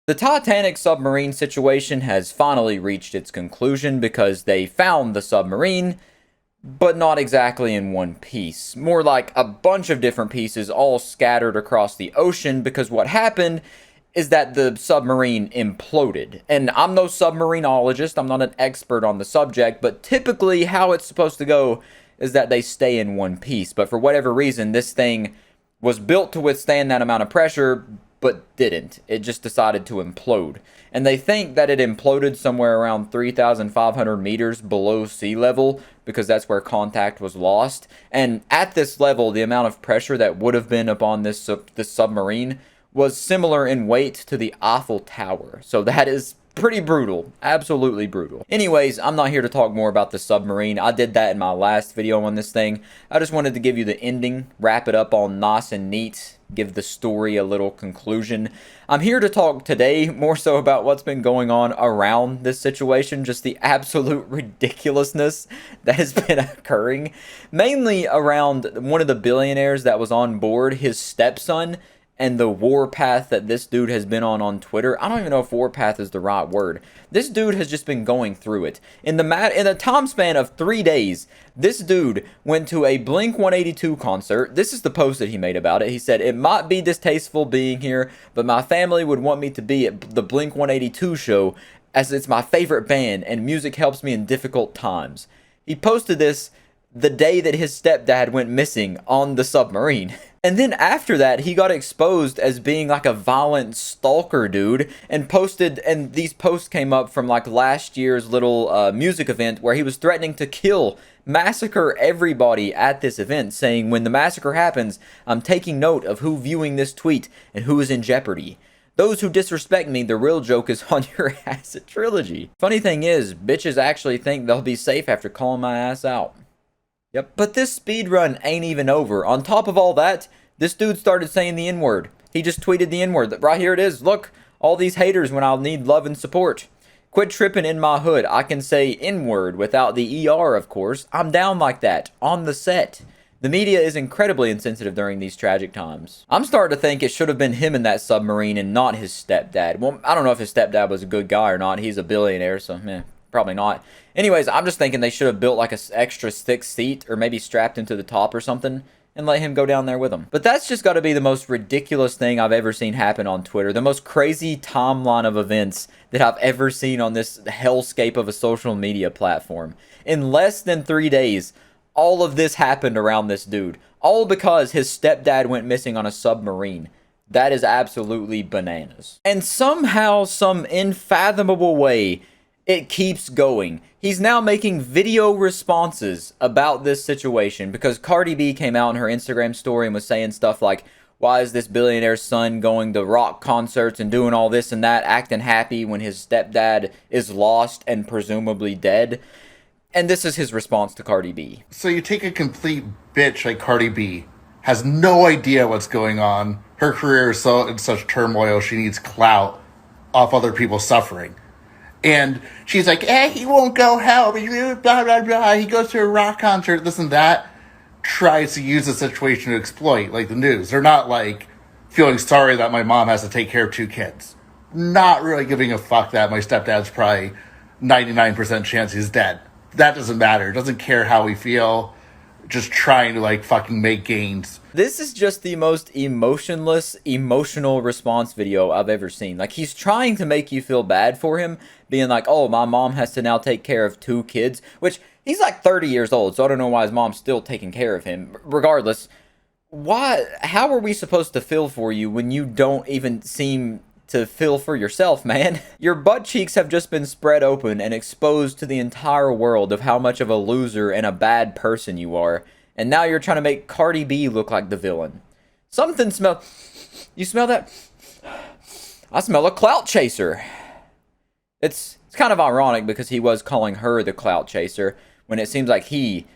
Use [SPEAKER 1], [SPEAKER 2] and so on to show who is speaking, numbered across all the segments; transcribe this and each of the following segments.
[SPEAKER 1] The Titanic submarine situation has finally reached its conclusion because they found the submarine, but not exactly in one piece. More like a bunch of different pieces all scattered across the ocean, because what happened is that the submarine imploded. And I'm no submarineologist, I'm not an expert on the subject, but typically how it's supposed to go is that they stay in one piece. But for whatever reason, this thing was built to withstand that amount of pressure, but didn't. It just decided to implode. And they think that it imploded somewhere around 3,500 meters below sea level, because that's where contact was lost. And at this level, the amount of pressure that would have been upon this submarine was similar in weight to the Eiffel Tower. So that is pretty brutal. Absolutely brutal. Anyways, I'm not here to talk more about the submarine. I did that in my last video on this thing. I just wanted to give you the ending, wrap it up all nice and neat, give the story a little conclusion. I'm here to talk today more so about what's been going on around this situation, just the absolute ridiculousness that has been occurring, mainly around one of the billionaires that was on board, his stepson, and the warpath that this dude has been on Twitter. I don't even know if warpath is the right word. This dude has just been going through it. In the time span of 3 days, this dude went to a Blink-182 concert. This is the post that he made about it. He said, "It might be distasteful being here, but my family would want me to be at the Blink-182 show, as it's my favorite band and music helps me in difficult times." He posted this the day that his stepdad went missing on the submarine. And then after that, he got exposed as being like a violent stalker dude, and these posts came up from like last year's little music event where he was threatening to massacre everybody at this event, saying, "When the massacre happens, I'm taking note of who viewing this tweet and who is in jeopardy. Those who disrespect me, the real joke is on your acid trilogy." Funny thing is, bitches actually think they'll be safe after calling my ass out. Yep. But this speed run ain't even over. On top of all that, this dude started saying the N-word. He just tweeted the N-word. Right here it is. Look, all these haters when I'll need love and support. "Quit tripping in my hood. I can say N-word without the ER, of course. I'm down like that. On the set." The media is incredibly insensitive during these tragic times. I'm starting to think it should have been him in that submarine and not his stepdad. Well, I don't know if his stepdad was a good guy or not. He's a billionaire, so probably not. Anyways, I'm just thinking they should have built like an extra thick seat, or maybe strapped him to the top or something, and let him go down there with them. But that's just got to be the most ridiculous thing I've ever seen happen on Twitter. The most crazy timeline of events that I've ever seen on this hellscape of a social media platform. In less than 3 days, all of this happened around this dude. All because his stepdad went missing on a submarine. That is absolutely bananas. And somehow, some unfathomable way, it keeps going. He's now making video responses about this situation, because Cardi B came out in her Instagram story and was saying stuff like, "Why is this billionaire's son going to rock concerts and doing all this and that, acting happy when his stepdad is lost and presumably dead?" And this is his response to Cardi B.
[SPEAKER 2] So you take a complete bitch like Cardi B, has no idea what's going on. Her career is so in such turmoil, she needs clout off other people's suffering. And she's like, he won't go help, blah, blah, blah. He goes to a rock concert, this and that. Tries to use the situation to exploit, like the news. They're not like feeling sorry that my mom has to take care of 2 kids. Not really giving a fuck that my stepdad's probably 99% chance he's dead. That doesn't matter. Doesn't care how we feel. Just trying to like fucking make gains.
[SPEAKER 1] This is just the most emotional response video I've ever seen. Like, he's trying to make you feel bad for him, being like, "Oh, my mom has to now take care of 2 kids," which he's like 30 years old, so I don't know why his mom's still taking care of him. Regardless, how are we supposed to feel for you when you don't even seem to feel for yourself, man? Your butt cheeks have just been spread open and exposed to the entire world of how much of a loser and a bad person you are. And now you're trying to make Cardi B look like the villain. You smell that? I smell a clout chaser. It's kind of ironic because he was calling her the clout chaser when it seems like he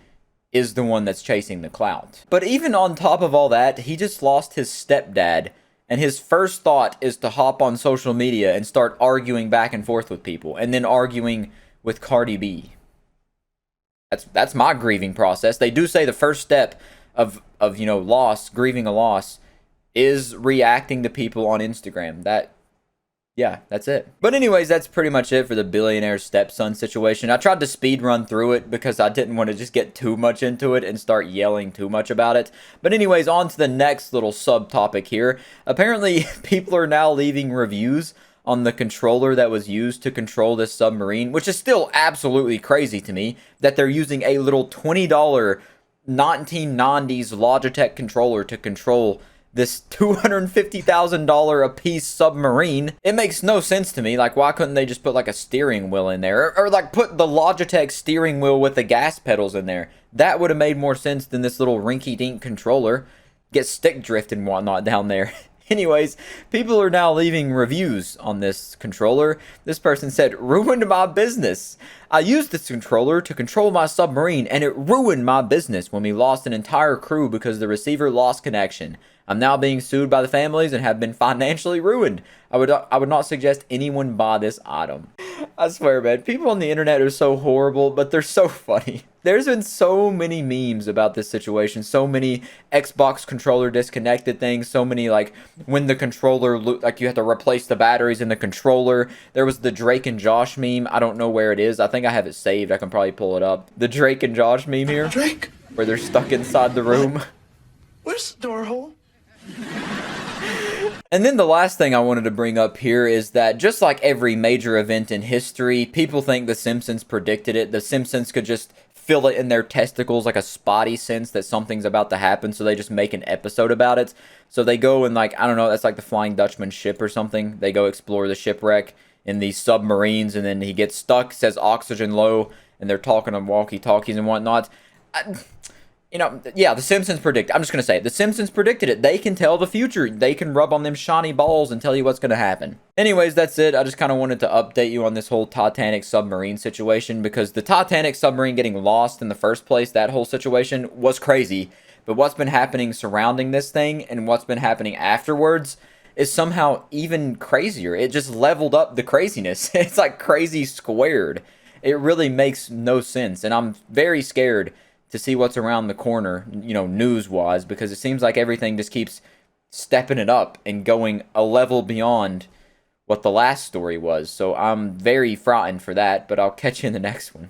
[SPEAKER 1] is the one that's chasing the clout. But even on top of all that, he just lost his stepdad, and his first thought is to hop on social media and start arguing back and forth with people, and then arguing with Cardi B. That's my grieving process. They do say the first step of grieving a loss, is reacting to people on Instagram. Yeah, that's it. But anyways, that's pretty much it for the billionaire stepson situation. I tried to speed run through it because I didn't want to just get too much into it and start yelling too much about it. But anyways, on to the next little subtopic here. Apparently, people are now leaving reviews on the controller that was used to control this submarine, which is still absolutely crazy to me that they're using a little $20 1990s Logitech controller to control this $250,000 a piece submarine. It makes no sense to me. Like, why couldn't they just put like a steering wheel in there? Or like put the Logitech steering wheel with the gas pedals in there? That would have made more sense than this little rinky-dink controller. Get stick drift and whatnot down there. Anyways, people are now leaving reviews on this controller. This person said, "Ruined my business. I used this controller to control my submarine, and it ruined my business when we lost an entire crew because the receiver lost connection. I'm now being sued by the families and have been financially ruined. I would not suggest anyone buy this item." I swear, man, people on the internet are so horrible, but they're so funny. There's been so many memes about this situation, so many Xbox controller disconnected things, so many like when the controller, like you have to replace the batteries in the controller. There was the Drake and Josh meme. I don't know where it is. I think I have it saved. I can probably pull it up. The Drake and Josh meme here.
[SPEAKER 3] Drake?
[SPEAKER 1] Where they're stuck inside the room.
[SPEAKER 3] Where's the door hole?
[SPEAKER 1] And then the last thing I wanted to bring up here is that just like every major event in history, people think The Simpsons predicted it. The Simpsons could just feel it in their testicles, like a spotty sense that something's about to happen, so they just make an episode about it. So they go and like, I don't know, that's like the Flying Dutchman ship or something. They go explore the shipwreck in these submarines, and then he gets stuck, says oxygen low, and they're talking on walkie-talkies and whatnot. Yeah, The Simpsons predict. I'm just going to say it. The Simpsons predicted it. They can tell the future. They can rub on them shiny balls and tell you what's going to happen. Anyways, that's it. I just kind of wanted to update you on this whole Titanic submarine situation because the Titanic submarine getting lost in the first place, that whole situation was crazy. But what's been happening surrounding this thing and what's been happening afterwards is somehow even crazier. It just leveled up the craziness. It's like crazy squared. It really makes no sense. And I'm very scared to see what's around the corner, news-wise, because it seems like everything just keeps stepping it up and going a level beyond what the last story was. So I'm very frightened for that, but I'll catch you in the next one.